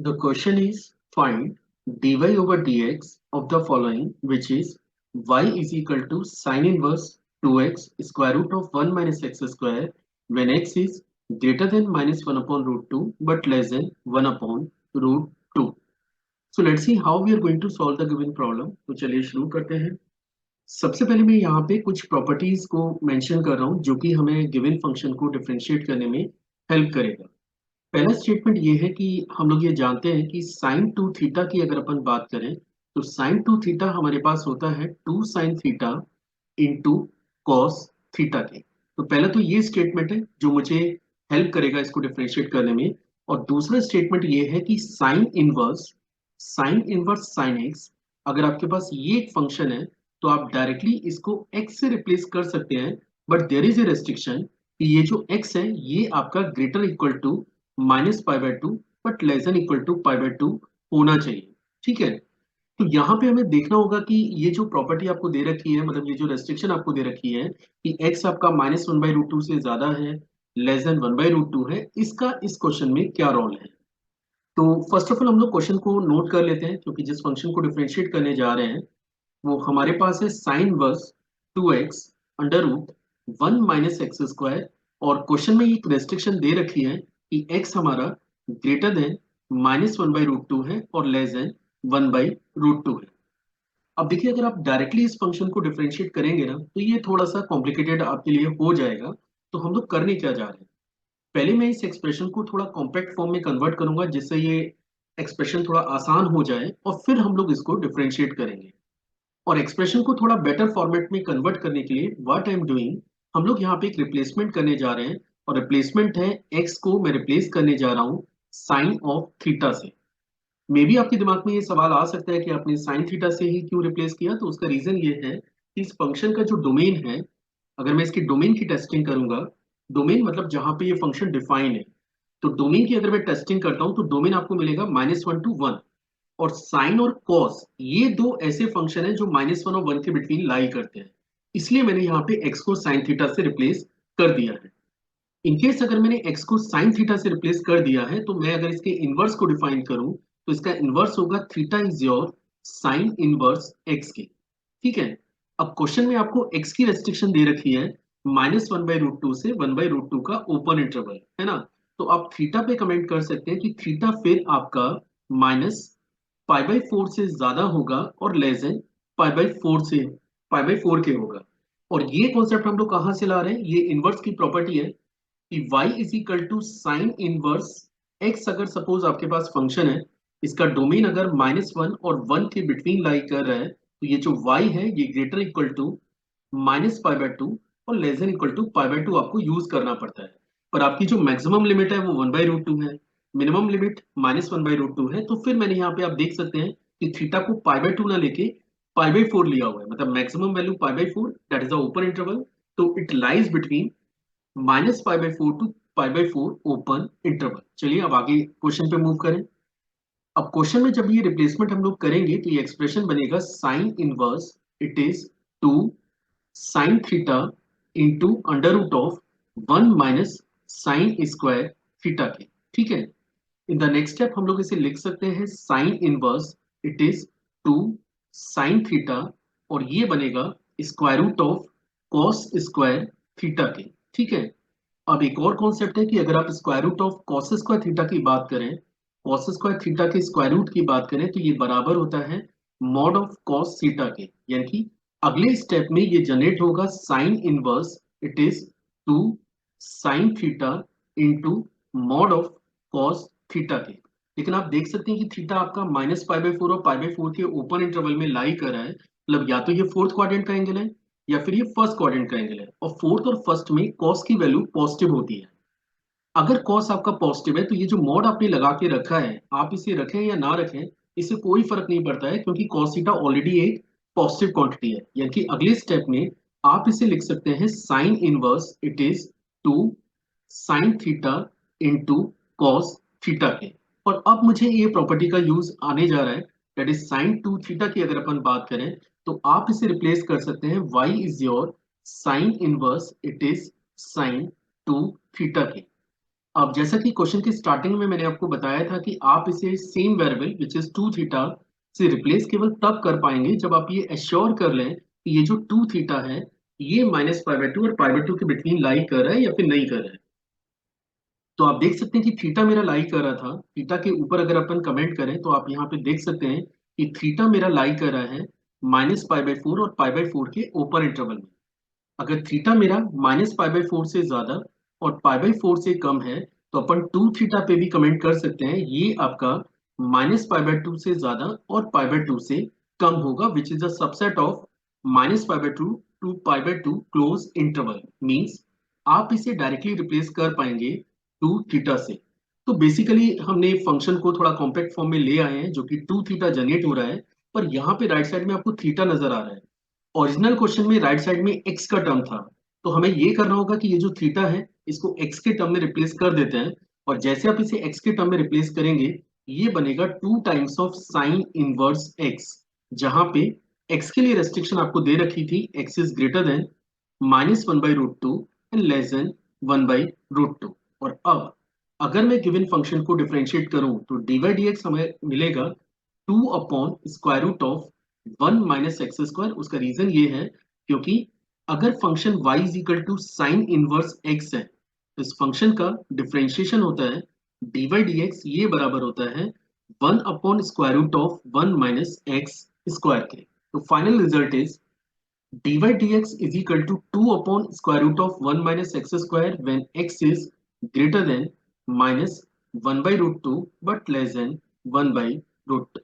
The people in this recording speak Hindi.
The question is find dy over dx of the following, which is y is equal to sine inverse 2x square root of 1 minus x square when x is greater than minus 1 upon root 2 but less than 1 upon root 2. So let's see how we are going to solve the given problem. तो चलिए शुरू करते हैं. सबसे पहले मैं यहाँ पे कुछ प्रॉपर्टीज को मेंशन कर रहा हूँ जो कि हमें गिवन फंक्शन को डिफरेंशिएट करने में हेल्प करेगा. पहला स्टेटमेंट ये है कि हम लोग ये जानते हैं कि साइन टू थीटा की अगर अपन बात करें तो साइन टू थीटा हमारे पास होता है two sine theta into cos theta के. तो पहला तो ये स्टेटमेंट है जो मुझे हेल्प करेगा इसको डिफरेंशिएट करने में. और दूसरा स्टेटमेंट ये है कि साइन इनवर्स साइन एक्स, अगर आपके पास ये एक फंक्शन है तो आप डायरेक्टली इसको एक्स से रिप्लेस कर सकते हैं. But there is a restriction कि ये जो एक्स है ये आपका greater equal to minus pi by two but less than equal to pi by two होना चाहिए. ठीक है. तो यहाँ पे हमें देखना होगा कि ये जो प्रॉपर्टी आपको दे रखी है, मतलब ये जो रेस्ट्रिक्शन आपको दे रखी है कि x आपका minus one by root two से ज्यादा है, less than one by root two है, इसका इस क्वेश्चन में क्या रोल है. तो फर्स्ट ऑफ ऑल हम लोग क्वेश्चन को नोट कर लेते हैं क्योंकि जिस फंक्शन को डिफरेंशिएट करने जा रहे हैं वो हमारे पास है sine verse two x under root one minus x square. और क्वेश्चन में एक रेस्ट्रिक्शन दे रखी है कि x हमारा greater than minus one by root two है और less than one by root two है. अब देखिए अगर आप डायरेक्टली इस फंक्शन को डिफरेंशिएट करेंगे ना तो ये थोड़ा सा कॉम्प्लिकेटेड आपके लिए हो जाएगा. तो हम लोग करने क्या जा रहे हैं, पहले मैं इस एक्सप्रेशन को थोड़ा कॉम्पैक्ट फॉर्म में कन्वर्ट करूंगा जिससे ये एक्सप्रेशन थोड़ा आसान हो जाए और फिर हम लोग इसको डिफरेंशिएट करेंगे. और एक्सप्रेशन को थोड़ा बेटर फॉर्मेट में कन्वर्ट करने के लिए व्हाट आई एम डूइंग, हम लोग यहाँ पे एक रिप्लेसमेंट करने जा रहे हैं. और रिप्लेसमेंट है एक्स को मैं रिप्लेस करने जा रहा हूँ साइन ऑफ थीटा से. मे बी आपके दिमाग में ये सवाल आ सकता है कि आपने साइन थीटा से ही क्यों रिप्लेस किया. तो उसका रीजन ये है कि इस फंक्शन का जो डोमेन है, अगर मैं इसकी डोमेन की टेस्टिंग करूंगा, डोमेन मतलब जहां पे ये फंक्शन डिफाइन है, तो डोमेन की अगर मैं टेस्टिंग करता हूं तो डोमेन आपको मिलेगा माइनस वन टू वन. और साइन और कॉस ये दो ऐसे फंक्शन है जो माइनस वन और वन के बिटवीन लाई करते हैं. इसलिए मैंने यहाँ पे एक्स को साइन थीटा से रिप्लेस कर दिया है. इनकेस अगर मैंने x को साइन थीटा से रिप्लेस कर दिया है तो मैं अगर इसके इनवर्स को डिफाइन करूं तो इसका इनवर्स होगा theta is your sign inverse x की. ठीक है. अब क्वेश्चन में आपको x की रेस्ट्रिक्शन दे रखी है minus one by root two से वन बाई रूट टू का ओपन इंटरवल है ना. तो आप थीटा पे कमेंट कर सकते हैं कि थीटा फिर आपका माइनस पाई बाई फोर से ज्यादा होगा और less than pi by four से पाई बाई फोर के होगा. और ये कॉन्सेप्ट हम लोग कहाँ से ला रहे हैं, ये इनवर्स की प्रॉपर्टी है कि y is equal to sine inverse x. अगर सपोज आपके पास फंक्शन है, इसका डोमेन अगर माइनस वन और वन के बिटवीन लाई कर रहा है तो ये जो y है ये greater equal to minus pi by two और less than equal to pi by two आपको यूज करना पड़ता है. पर आपकी जो मैक्सिमम लिमिट है वो वन बाई रूट टू है, minimum limit minus one by root two है. तो फिर मैंने यहाँ पे आप देख सकते हैं कि थीटा को पाई बाय टू ना लेके पाई बाय फोर लिया हुआ है, मतलब maximum value pi by four, that is the open interval. तो it lies between minus pi by four to pi by four open interval. चलिए अब आगे क्वेश्चन पे मूव करें. अब क्वेश्चन में जब ये रिप्लेसमेंट हम लोग करेंगे तो ये एक्सप्रेशन बनेगा sine inverse it is two sine theta into under root of one minus sine square theta के. ठीक है. इन द नेक्स्ट स्टेप हम लोग इसे लिख सकते हैं sine inverse it is two sine theta और ये बनेगा square root of cos square theta के. ठीक है. अब एक और कॉन्सेप्ट है कि अगर आप square root of cos square theta की बात करें, कॉस स्क्वायर थीटा के स्क्वायर रूट की बात करें तो ये बराबर होता है मॉड ऑफ कॉस थीटा के. यानी कि अगले स्टेप में ये जनरेट होगा sine inverse it is two sine theta into mod of cos theta के. लेकिन आप देख सकते हैं कि थीटा आपका माइनस पाई बाई फोर और पाई बाई फोर के ओपन इंटरवल में लाई कर रहा है, मतलब या तो ये फोर्थ क्वाड्रेंट का एंगल है या फिर ये फर्स्ट क्वाड्रेंट का एंगल है. और फोर्थ और फर्स्ट में कॉस की वैल्यू पॉजिटिव होती है. अगर कॉस आपका पॉजिटिव है तो ये जो मॉड आपने लगा के रखा है, आप इसे रखें या ना रखें इससे कोई फर्क नहीं पड़ता है क्योंकि कॉस थीटा ऑलरेडी एक पॉजिटिव क्वांटिटी है. यानी कि अगले स्टेप में आप इसे लिख सकते हैं sine inverse it is two sine theta into cos theta के. और अब मुझे ये प्रॉपर्टी का यूज आने जा रहा है, that is sine to theta की अगर अपन बात करें तो आप इसे रिप्लेस कर सकते हैं y is your sign inverse it is sine to theta के. अब जैसा कि क्वेश्चन की स्टार्टिंग में मैंने आपको बताया था कि आप इसे same variable which is two theta से रिप्लेस केवल तब कर पाएंगे जब आप ये एश्योर कर लें कि ये जो टू थीटा है ये माइनस पाई बाई टू और पाई बाई टू के बिटवीन लाई कर रहा है या फिर नहीं कर रहा है। तो आप देख सकते हैं कि थीटा मेरा लाई कर रहा था। थीटा के ऊपर अगर अपन कमेंट करें तो आप यहाँ पे देख सकते हैं कि थीटा मेरा लाई कर रहा है माइनस पाई बाई फोर और पाई बाई फोर के ओपन इंटरवल में। अगर थीटा मेरा माइनस पाई बाई फोर से ज्यादा और पाई बाई फोर से कम है तो अपन टू थीटा पे भी कमेंट कर सकते हैं ये आपका माइनस पाई बाई टू से ज्यादा और पाई बाई टू से कम होगा which is the subset of minus pi by two to pi by two close interval means आप इसे डायरेक्टली रिप्लेस कर पाएंगे टू थीटा से। तो बेसिकली हमने फंक्शन को थोड़ा कॉम्पैक्ट फॉर्म में ले आए हैं जो कि टू थीटा जनरेट हो रहा है, पर यहाँ पे राइट साइड में आपको थीटा नजर आ रहा है। ओरिजिनल क्वेश्चन में राइट साइड में एक्स का टर्म था, तो हमें ये करना होगा कि ये जो थीटा है इसको एक्स के टर्म में रिप्लेस कर देते हैं। और जैसे आप इसे एक्स के टर्म में रिप्लेस करेंगे ये बनेगा two times of sine inverse x, जहां पे एक्स के लिए रेस्ट्रिक्शन आपको दे रखी थी x is greater than minus one by root two and less than one by root two. और अब अगर मैं गिवन फंक्शन को डिफरेंशिएट करूं तो डी वाई डी एक्स हमें मिलेगा two upon square root of one minus x square. उसका रीजन ये है क्योंकि अगर function y is equal to sine inverse x है तो इस फंक्शन का डिफरेंशिएशन होता है डी वाई डी एक्स, ये बराबर होता है one upon square root of one minus x square के। तो final result is dy dx is equal to 2 upon square root of 1 minus x square when x is greater than minus 1 by root 2 but less than 1 by root